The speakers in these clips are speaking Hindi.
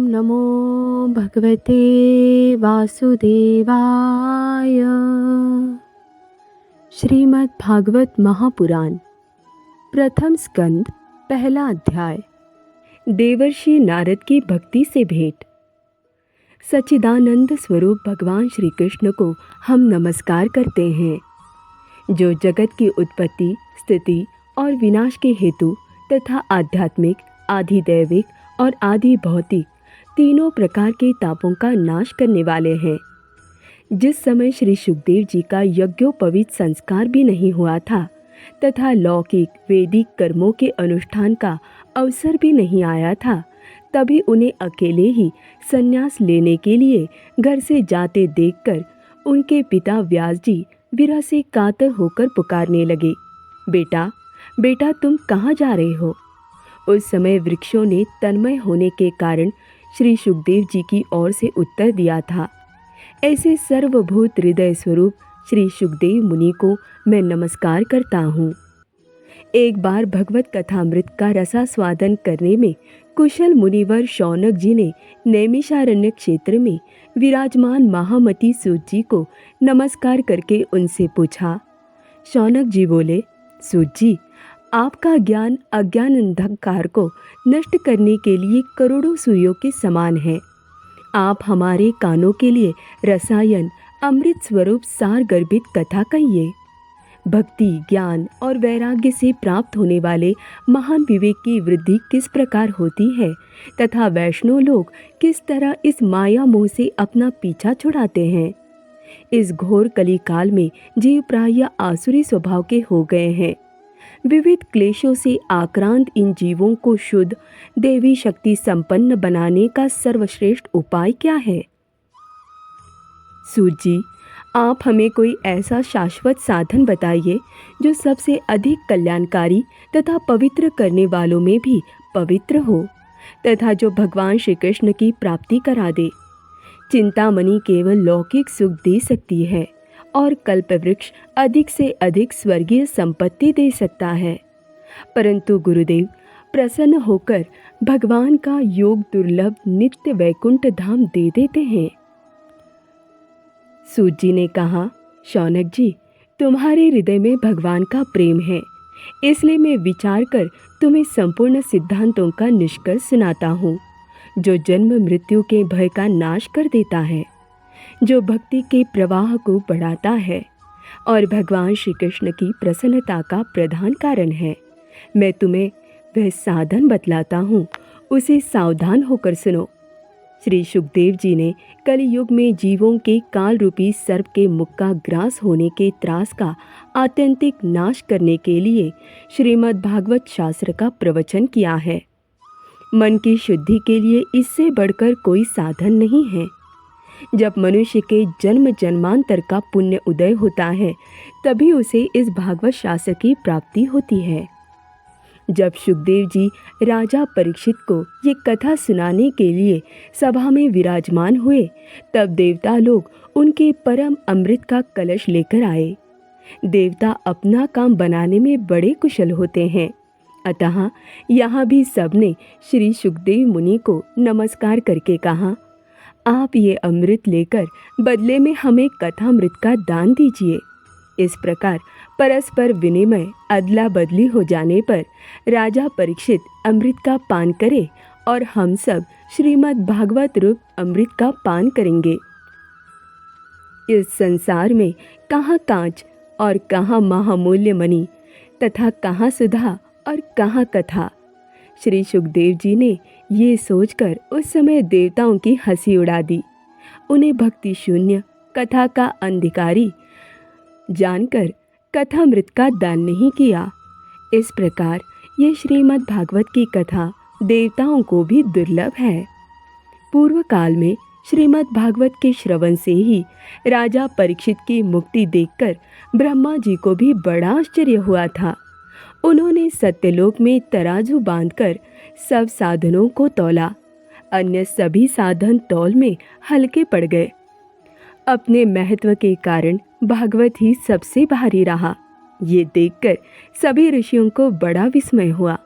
नमो भगवते वासुदेवाय। श्रीमद् भागवत महापुराण प्रथम स्कंद पहला अध्याय। देवर्षि नारद की भक्ति से भेंट। सच्चिदानंद स्वरूप भगवान श्री कृष्ण को हम नमस्कार करते हैं, जो जगत की उत्पत्ति, स्थिति और विनाश के हेतु तथा आध्यात्मिक, आधिदैविक और आदि भौतिक तीनों प्रकार के तापों का नाश करने वाले हैं। जिस समय श्री सुखदेव जी का यज्ञोपवीत संस्कार भी नहीं हुआ था तथा लौकिक वैदिक कर्मों के अनुष्ठान का अवसर भी नहीं आया था, तभी उन्हें अकेले ही संन्यास लेने के लिए घर से जाते देखकर उनके पिता व्यास जी विरह से कातर होकर पुकारने लगे, बेटा बेटा तुम कहाँ जा रहे हो। उस समय वृक्षों ने तन्मय होने के कारण श्री सुखदेव जी की ओर से उत्तर दिया था, ऐसे सर्वभूत हृदय स्वरूप श्री सुखदेव मुनि को मैं नमस्कार करता हूँ। एक बार भगवत कथामृत का रसास्वादन करने में कुशल मुनिवर शौनक जी ने नैमिषारण्य क्षेत्र में विराजमान महामती सूत जी को नमस्कार करके उनसे पूछा। शौनक जी बोले, सूत जी, आपका ज्ञान अज्ञान अंधकार को नष्ट करने के लिए करोड़ों सूर्यों के समान है। आप हमारे कानों के लिए रसायन अमृत स्वरूप सार गर्भित कथा कहिए। भक्ति, ज्ञान और वैराग्य से प्राप्त होने वाले महान विवेक की वृद्धि किस प्रकार होती है तथा वैष्णव लोग किस तरह इस माया मोह से अपना पीछा छुड़ाते हैं। इस घोर कली काल में जीव प्रायः आसुरी स्वभाव के हो गए हैं। विविध क्लेशों से आक्रांत इन जीवों को शुद्ध देवी शक्ति संपन्न बनाने का सर्वश्रेष्ठ उपाय क्या है। सूत जी, आप हमें कोई ऐसा शाश्वत साधन बताइए जो सबसे अधिक कल्याणकारी तथा पवित्र करने वालों में भी पवित्र हो तथा जो भगवान श्री कृष्ण की प्राप्ति करा दे। चिंतामणि केवल लौकिक सुख दे सकती है और कल्पवृक्ष अधिक से अधिक स्वर्गीय संपत्ति दे सकता है, परंतु गुरुदेव प्रसन्न होकर भगवान का योग दुर्लभ नित्य वैकुंठ धाम दे देते हैं। सूत जी ने कहा, शौनक जी, तुम्हारे हृदय में भगवान का प्रेम है, इसलिए मैं विचार कर तुम्हें संपूर्ण सिद्धांतों का निष्कर्ष सुनाता हूँ, जो जन्म मृत्यु के भय का नाश कर देता है, जो भक्ति के प्रवाह को बढ़ाता है और भगवान श्री कृष्ण की प्रसन्नता का प्रधान कारण है। मैं तुम्हें वह साधन बतलाता हूँ, उसे सावधान होकर सुनो। श्री सुखदेव जी ने कलियुग में जीवों के काल रूपी सर्प के मुख का ग्रास होने के त्रास का आत्यंतिक नाश करने के लिए श्रीमद् भागवत शास्त्र का प्रवचन किया है। मन की शुद्धि के लिए इससे बढ़कर कोई साधन नहीं है। जब मनुष्य के जन्म जन्मांतर का पुण्य उदय होता है, तभी उसे इस भागवत शास्त्र की प्राप्ति होती है। जब सुखदेव जी राजा परीक्षित को ये कथा सुनाने के लिए सभा में विराजमान हुए, तब देवता लोग उनके परम अमृत का कलश लेकर आए। देवता अपना काम बनाने में बड़े कुशल होते हैं, अतः यहाँ भी सबने श्री सुखदेव मुनि को नमस्कार करके कहा, आप ये अमृत लेकर बदले में हमें कथामृत का दान दीजिए। इस प्रकार परस्पर विनिमय अदला बदली हो जाने पर राजा परीक्षित अमृत का पान करे और हम सब श्रीमद् भागवत रूप अमृत का पान करेंगे। इस संसार में कहाँ कांच और कहाँ महामूल्य मणि तथा कहाँ सुधा और कहाँ कथा। श्री सुखदेव जी ने ये सोचकर उस समय देवताओं की हंसी उड़ा दी। उन्हें भक्ति शून्य कथा का अंधिकारी जानकर कथामृत का दान नहीं किया। इस प्रकार ये श्रीमद् भागवत की कथा देवताओं को भी दुर्लभ है। पूर्व काल में श्रीमद् भागवत के श्रवण से ही राजा परीक्षित की मुक्ति देखकर ब्रह्मा जी को भी बड़ा आश्चर्य हुआ था। उन्होंने सत्यलोक में तराजू बांधकर सब साधनों को तौला, अन्य सभी साधन तौल में हल्के पड़ गए। अपने महत्व के कारण भागवत ही सबसे भारी रहा। ये देखकर सभी ऋषियों को बड़ा विस्मय हुआ।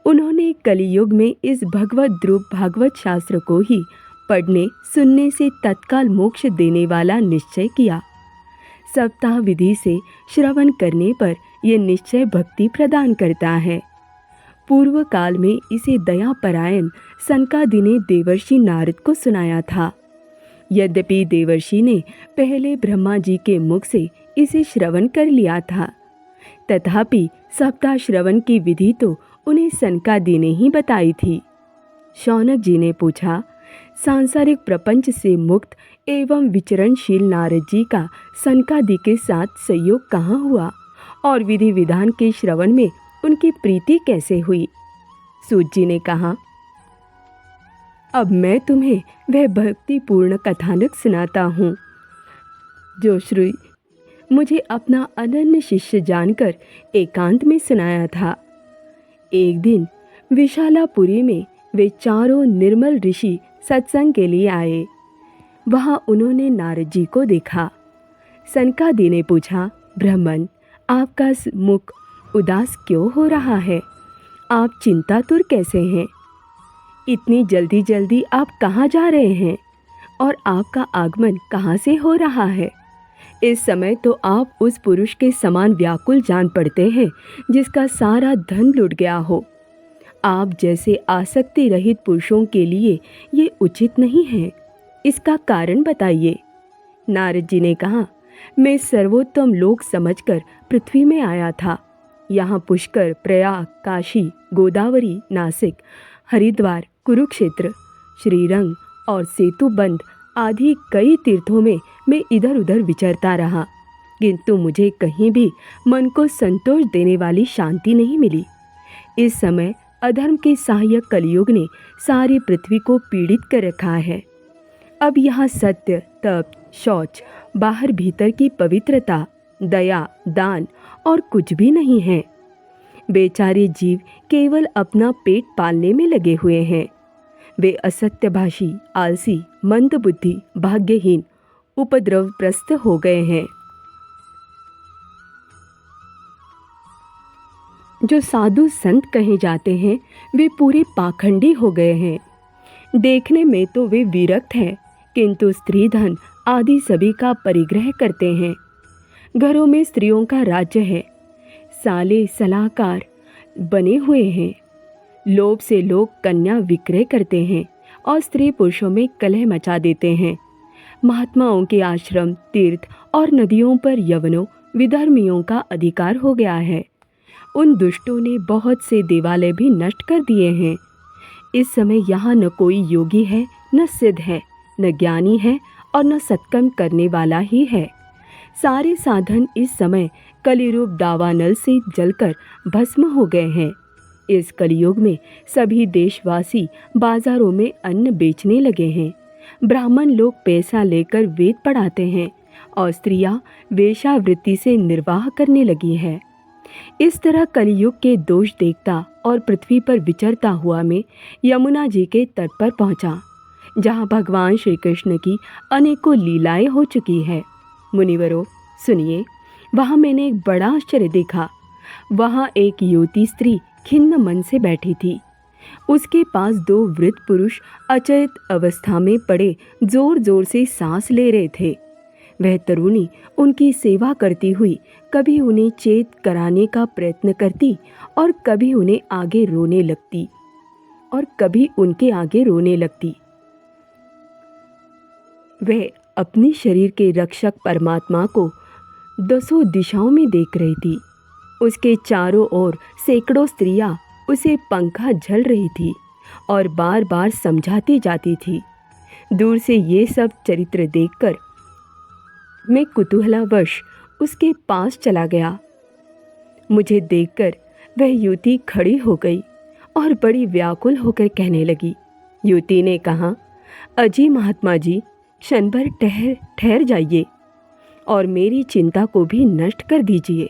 उन्होंने कलियुग में इस भगवत रूप भागवत शास्त्र को ही पढ़ने सुनने से तत्काल मोक्ष देने वाला निश्चय किया। सप्ताह विधि से श्रवण करने पर यह निश्चय भक्ति प्रदान करता है। पूर्व काल में इसे दयापरायण सनकादि ने देवर्षि नारद को सुनाया था। यद्यपि देवर्षि ने पहले ब्रह्मा जी के मुख से इसे श्रवण कर लिया था, तथापि सप्ताह श्रवण की विधि तो उन्हें सनकादि ने ही बताई थी। शौनक जी ने पूछा, सांसारिक प्रपंच से मुक्त एवं विचरणशील नारद जी का सनकादि के साथ संयोग कहाँ हुआ और विधि विधान के श्रवण में उनकी प्रीति कैसे हुई? सूत जी ने कहा, अब मैं तुम्हें वह भक्तिपूर्ण कथानक सुनाता हूँ जो श्री मुझे अपना अनन्य शिष्य जानकर एकांत में सुनाया था। एक दिन विशालापुरी में वे चारों निर्मल ऋषि सत्संग के लिए आए। वहाँ उन्होंने नारद जी को देखा। सनकादि ने पूछा, ब्राह्मण, आपका मुख उदास क्यों हो रहा है? आप चिंतातुर कैसे हैं? इतनी जल्दी जल्दी आप कहाँ जा रहे हैं और आपका आगमन कहाँ से हो रहा है? इस समय तो आप उस पुरुष के समान व्याकुल जान पड़ते हैं जिसका सारा धन लुट गया हो। आप जैसे आसक्ति रहित पुरुषों के लिए ये उचित नहीं है। इसका कारण बताइए। नारद जी ने कहा, मैं सर्वोत्तम लोक समझकर पृथ्वी में आया था। यहाँ पुष्कर, प्रयाग, काशी, गोदावरी, नासिक, हरिद्वार, कुरुक्षेत्र, श्रीरंग और सेतुबंध आदि कई तीर्थों में मैं इधर उधर विचरता रहा, किंतु मुझे कहीं भी मन को संतोष देने वाली शांति नहीं मिली। इस समय अधर्म के सहायक कलियुग ने सारी पृथ्वी को पीड़ित कर रखा है। अब यहाँ सत्य, तप, शौच, बाहर भीतर की पवित्रता, दया, दान और कुछ भी नहीं है। बेचारे जीव केवल अपना पेट पालने में लगे हुए हैं। वे असत्यभाषी, आलसी, मंदबुद्धि, भाग्यहीन, उपद्रवग्रस्त हो गए हैं। जो साधु संत कहे जाते हैं वे पूरे पाखंडी हो गए हैं। देखने में तो वे विरक्त हैं, किंतु स्त्री धन आदि सभी का परिग्रह करते हैं। घरों में स्त्रियों का राज्य है। साले सलाहकार बने हुए हैं। लोभ से लोग कन्या विक्रय करते हैं और स्त्री पुरुषों में कलह मचा देते हैं। महात्माओं के आश्रम, तीर्थ और नदियों पर यवनों विधर्मियों का अधिकार हो गया है। उन दुष्टों ने बहुत से देवालय भी नष्ट कर दिए हैं। इस समय यहाँ न कोई योगी है, न सिद्ध है, न ज्ञानी है और न सत्कर्म करने वाला ही है। सारे साधन इस समय कलिरूप दावानल से जलकर भस्म हो गए हैं। इस कलियुग में सभी देशवासी बाजारों में अन्न बेचने लगे हैं। ब्राह्मण लोग पैसा लेकर वेद पढ़ाते हैं और स्त्रियां वेश्यावृत्ति से निर्वाह करने लगी है। इस तरह कलियुग के दोष देखता और पृथ्वी पर विचरता हुआ मैं यमुना जी के तट पर पहुंचा, जहां भगवान श्री कृष्ण की अनेकों लीलाएं हो चुकी है। मुनिवरों, सुनिए, वहां मैंने एक बड़ा आश्चर्य देखा। वहां एक युवती स्त्री खिन्न मन से बैठी थी। उसके पास दो वृद्ध पुरुष अचेत अवस्था में पड़े जोर जोर से सांस ले रहे थे। वह तरुणी उनकी सेवा करती हुई कभी उन्हें चेत कराने का प्रयत्न करती और कभी उन्हें आगे रोने लगती और कभी उनके आगे रोने लगती। वह अपने शरीर के रक्षक परमात्मा को दसों दिशाओं में देख रही थी। उसके चारों ओर सैकड़ों स्त्रियां उसे पंखा झल रही थी और बार बार समझाती जाती थी। दूर से ये सब चरित्र देखकर मैं कुतूहलवश उसके पास चला गया। मुझे देखकर वह युवती खड़ी हो गई और बड़ी व्याकुल होकर कहने लगी। युवती ने कहा, अजी महात्मा जी, क्षण भर ठहर जाइए और मेरी चिंता को भी नष्ट कर दीजिए।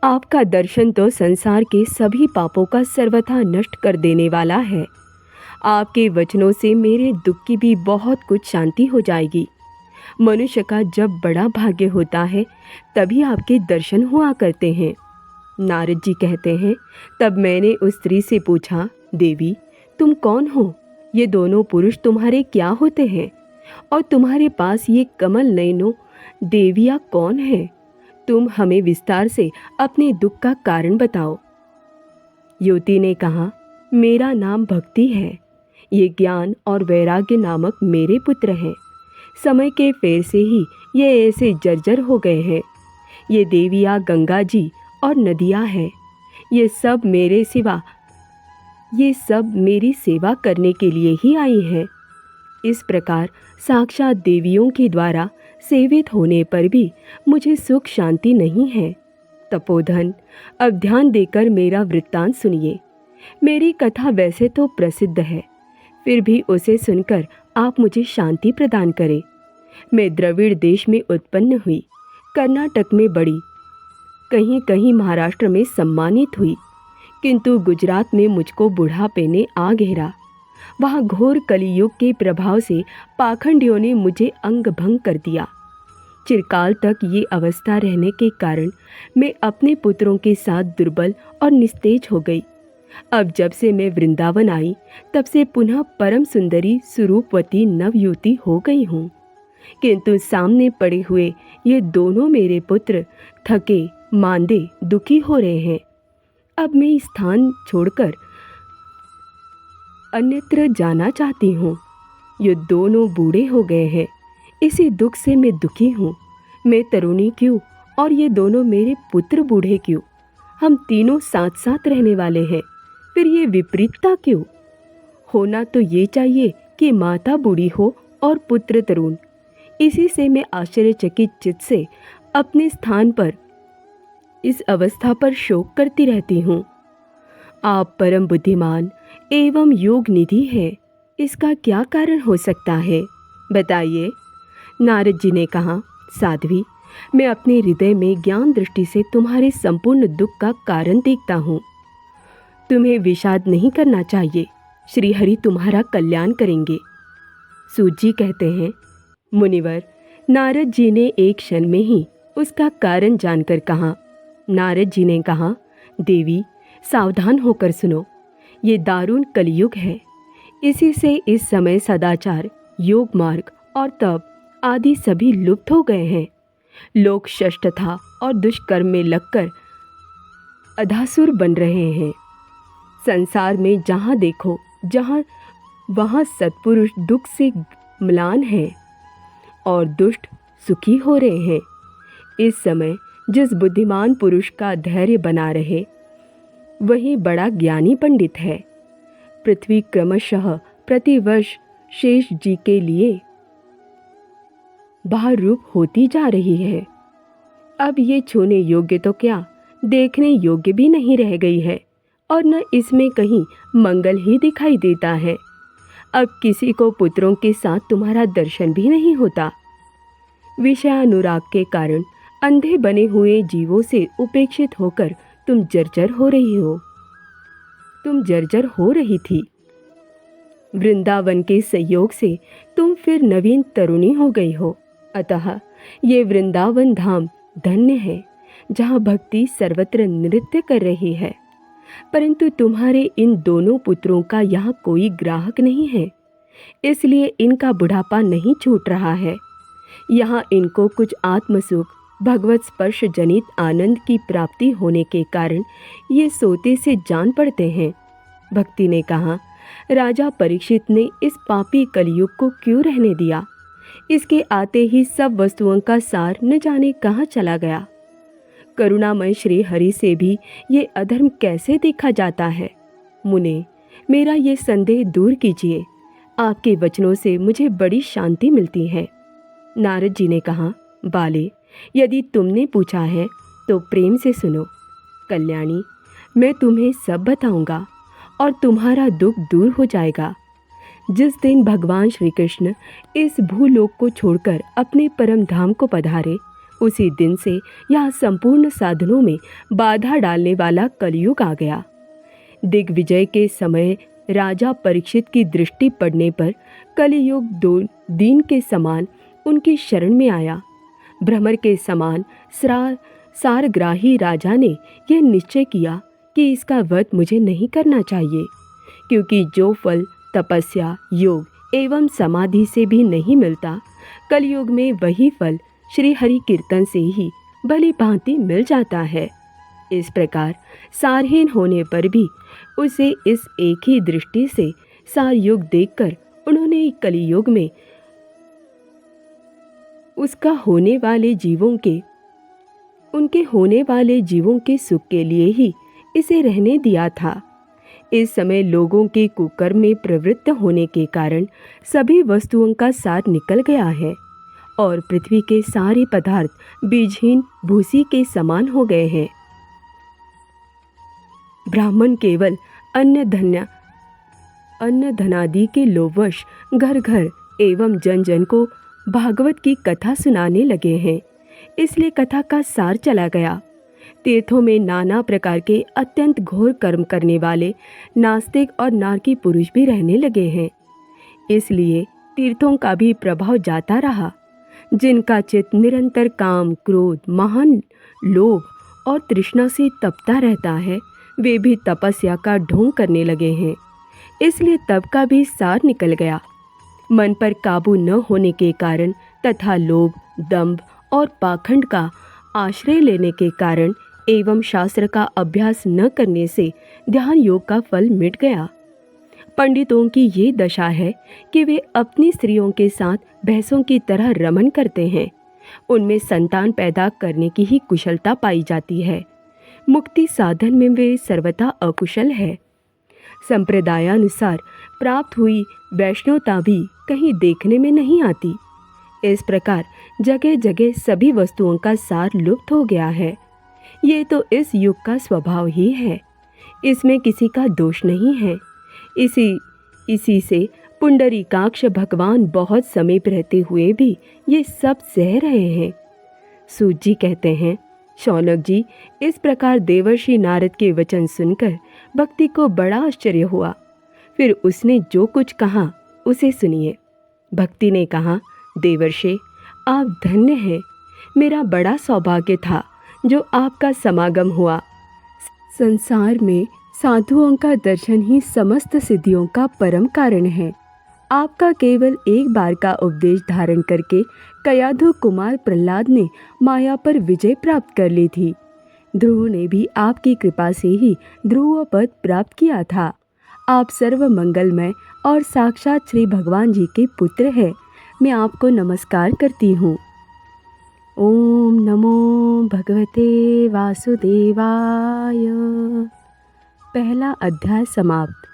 आपका दर्शन तो संसार के सभी पापों का सर्वथा नष्ट कर देने वाला है। आपके वचनों से मेरे दुख की भी बहुत कुछ शांति हो जाएगी। मनुष्य का जब बड़ा भाग्य होता है तभी आपके दर्शन हुआ करते हैं। नारद जी कहते हैं, तब मैंने उस स्त्री से पूछा, देवी तुम कौन हो? ये दोनों पुरुष तुम्हारे क्या होते हैं? और तुम्हारे पास ये कमल नयनो देवियाँ कौन है? तुम हमें विस्तार से अपने दुख का कारण बताओ। युवती ने कहा, मेरा नाम भक्ति है। ये ज्ञान और वैराग्य नामक मेरे पुत्र हैं। समय के फेर से ही ये ऐसे जर्जर हो गए हैं। ये देवियाँ गंगा जी और नदियाँ हैं। ये सब मेरी सेवा करने के लिए ही आई हैं। इस प्रकार साक्षात देवियों के द्वारा सेवित होने पर भी मुझे सुख शांति नहीं है। तपोधन, अब ध्यान देकर मेरा वृत्तांत सुनिए। मेरी कथा वैसे तो प्रसिद्ध है, फिर भी उसे सुनकर आप मुझे शांति प्रदान करें। मैं द्रविड़ देश में उत्पन्न हुई, कर्नाटक में बढ़ी, कहीं कहीं महाराष्ट्र में सम्मानित हुई, किंतु गुजरात में मुझको बुढ़ापे ने आ घेरा। वहाँ घोर कलियुग के प्रभाव से पाखंडियों ने मुझे अंग भंग कर दिया। चिरकाल तक ये अवस्था रहने के कारण मैं अपने पुत्रों के साथ दुर्बल और निस्तेज हो गई। अब जब से मैं वृंदावन आई, तब से पुनः परम सुंदरी स्वरूपवती नवयुवती हो गई हूँ। किंतु सामने पड़े हुए ये दोनों मेरे पुत्र थके मांदे दुखी हो रहे हैं। अब मैं स्थान छोड़कर अन्यत्र जाना चाहती हूँ। ये दोनों बूढ़े हो गए हैं, इसी दुख से मैं दुखी हूँ। मैं तरुणी क्यों और ये दोनों मेरे पुत्र बूढ़े क्यों? हम तीनों साथ साथ रहने वाले हैं, फिर ये विपरीतता क्यों? होना तो ये चाहिए कि माता बूढ़ी हो और पुत्र तरुण। इसी से मैं आश्चर्यचकित चित्त से अपने स्थान पर इस अवस्था पर शोक करती रहती हूँ। आप परम बुद्धिमान एवं योग निधि है, इसका क्या कारण हो सकता है, बताइए। नारद जी ने कहा, साध्वी, मैं अपने हृदय में ज्ञान दृष्टि से तुम्हारे संपूर्ण दुख का कारण देखता हूँ। तुम्हें विषाद नहीं करना चाहिए, श्री हरि तुम्हारा कल्याण करेंगे। सूत जी कहते हैं, मुनिवर, नारद जी ने एक क्षण में ही उसका कारण जानकर कहा। नारद जी ने कहा, देवी सावधान होकर सुनो, ये दारुण कलयुग है। इसी से इस समय सदाचार, योग मार्ग और तप आदि सभी लुप्त हो गए हैं। लोग शष्टता और दुष्कर्म में लगकर अधासुर बन रहे हैं। संसार में जहाँ देखो वहाँ सत्पुरुष दुख से म्लान हैं और दुष्ट सुखी हो रहे हैं। इस समय जिस बुद्धिमान पुरुष का धैर्य बना रहे, वही बड़ा ज्ञानी पंडित है। पृथ्वी क्रमशः प्रतिवर्ष शेष जी के लिए बाहर रूप होती जा रही है। अब ये छूने योग्य तो क्या, देखने योग्य भी नहीं रह गई है, और न इसमें कहीं मंगल ही दिखाई देता है। अब किसी को पुत्रों के साथ तुम्हारा दर्शन भी नहीं होता। विषयानुराग के कारण अंधे बने हुए जीवों से उपेक्षित होकर तुम जर्जर हो रही थी। वृंदावन के संयोग से तुम फिर नवीन तरुणी हो गई हो। अतः ये वृंदावन धाम धन्य है, जहाँ भक्ति सर्वत्र नृत्य कर रही है। परंतु तुम्हारे इन दोनों पुत्रों का यहाँ कोई ग्राहक नहीं है, इसलिए इनका बुढ़ापा नहीं छूट रहा है। यहाँ इनको कुछ आत्मसुख, भगवत स्पर्श जनित आनंद की प्राप्ति होने के कारण ये सोते से जान पड़ते हैं। भक्ति ने कहा, राजा परीक्षित ने इस पापी कलयुग को क्यों रहने दिया? इसके आते ही सब वस्तुओं का सार न जाने कहाँ चला गया। करुणामय श्री हरि से भी ये अधर्म कैसे देखा जाता है? मुने, मेरा ये संदेह दूर कीजिए। आपके वचनों से मुझे बड़ी शांति मिलती है। नारद जी ने कहा, बाले, यदि तुमने पूछा है तो प्रेम से सुनो। कल्याणी, मैं तुम्हें सब बताऊंगा और तुम्हारा दुख दूर हो जाएगा। जिस दिन भगवान श्री कृष्ण इस भूलोक को छोड़कर अपने परम धाम को पधारे, उसी दिन से यहाँ संपूर्ण साधनों में बाधा डालने वाला कलयुग आ गया। दिग्विजय के समय राजा परीक्षित की दृष्टि पड़ने पर कलयुग दो दीन के समान उनकी शरण में आया। भ्रमर के समान सारग्राही राजा ने यह निश्चय किया कि इसका वध मुझे नहीं करना चाहिए, क्योंकि जो फल तपस्या, योग एवं समाधि से भी नहीं मिलता, कलयुग में वही फल श्री हरि कीर्तन से ही भली भांति मिल जाता है। इस प्रकार सारहीन होने पर भी उसे इस एक ही दृष्टि से सार युग देखकर उन्होंने कलियुग में उसका होने वाले जीवों के उनके होने वाले जीवों के सुख के लिए ही इसे रहने दिया था। इस समय लोगों के कुकर्म में प्रवृत्त होने के कारण सभी वस्तुओं का सार निकल गया है और पृथ्वी के सारे पदार्थ बीजहीन भूसी के समान हो गए हैं। ब्राह्मण केवल अन्न धनादि के लोभवश घर घर एवं जन जन को भागवत की कथा सुनाने लगे हैं, इसलिए कथा का सार चला गया। तीर्थों में नाना प्रकार के अत्यंत घोर कर्म करने वाले नास्तिक और नारकी पुरुष भी रहने लगे हैं, इसलिए तीर्थों का भी प्रभाव जाता रहा। जिनका चित्त निरंतर काम, क्रोध, महान लोभ और तृष्णा से तपता रहता है, वे भी तपस्या का ढोंग करने लगे हैं, इसलिए तप का भी सार निकल गया। मन पर काबू न होने के कारण तथा लोभ, दंभ और पाखंड का आश्रय लेने के कारण एवं शास्त्र का अभ्यास न करने से ध्यान योग का फल मिट गया। पंडितों की ये दशा है कि वे अपनी स्त्रियों के साथ भैंसों की तरह रमन करते हैं। उनमें संतान पैदा करने की ही कुशलता पाई जाती है, मुक्ति साधन में वे सर्वथा अकुशल है। संप्रदायानुसार प्राप्त हुई वैष्णवता भी कहीं देखने में नहीं आती। इस प्रकार जगह जगह सभी वस्तुओं का सार लुप्त हो गया है। ये तो इस युग का स्वभाव ही है, इसमें किसी का दोष नहीं है। इसी से पुंडरीकाक्ष भगवान बहुत समीप रहते हुए भी ये सब सह रहे हैं। सूत जी कहते हैं, शौनक जी, इस प्रकार देवर्षि नारद के वचन सुनकर भक्ति को बड़ा आश्चर्य हुआ। फिर उसने जो कुछ कहा उसे सुनिए। भक्ति ने कहा, देवर्षि, आप धन्य हैं। मेरा बड़ा सौभाग्य था जो आपका समागम हुआ। संसार में साधुओं का दर्शन ही समस्त सिद्धियों का परम कारण है। आपका केवल एक बार का उपदेश धारण करके कयाधु कुमार प्रहलाद ने माया पर विजय प्राप्त कर ली थी। ध्रुव ने भी आपकी कृपा से ही ध्रुव पद प्राप्त किया था। आप सर्व मंगलमय और साक्षात श्री भगवान जी के पुत्र हैं। मैं आपको नमस्कार करती हूँ। ओम नमो भगवते वासुदेवाय। पहला अध्याय समाप्त।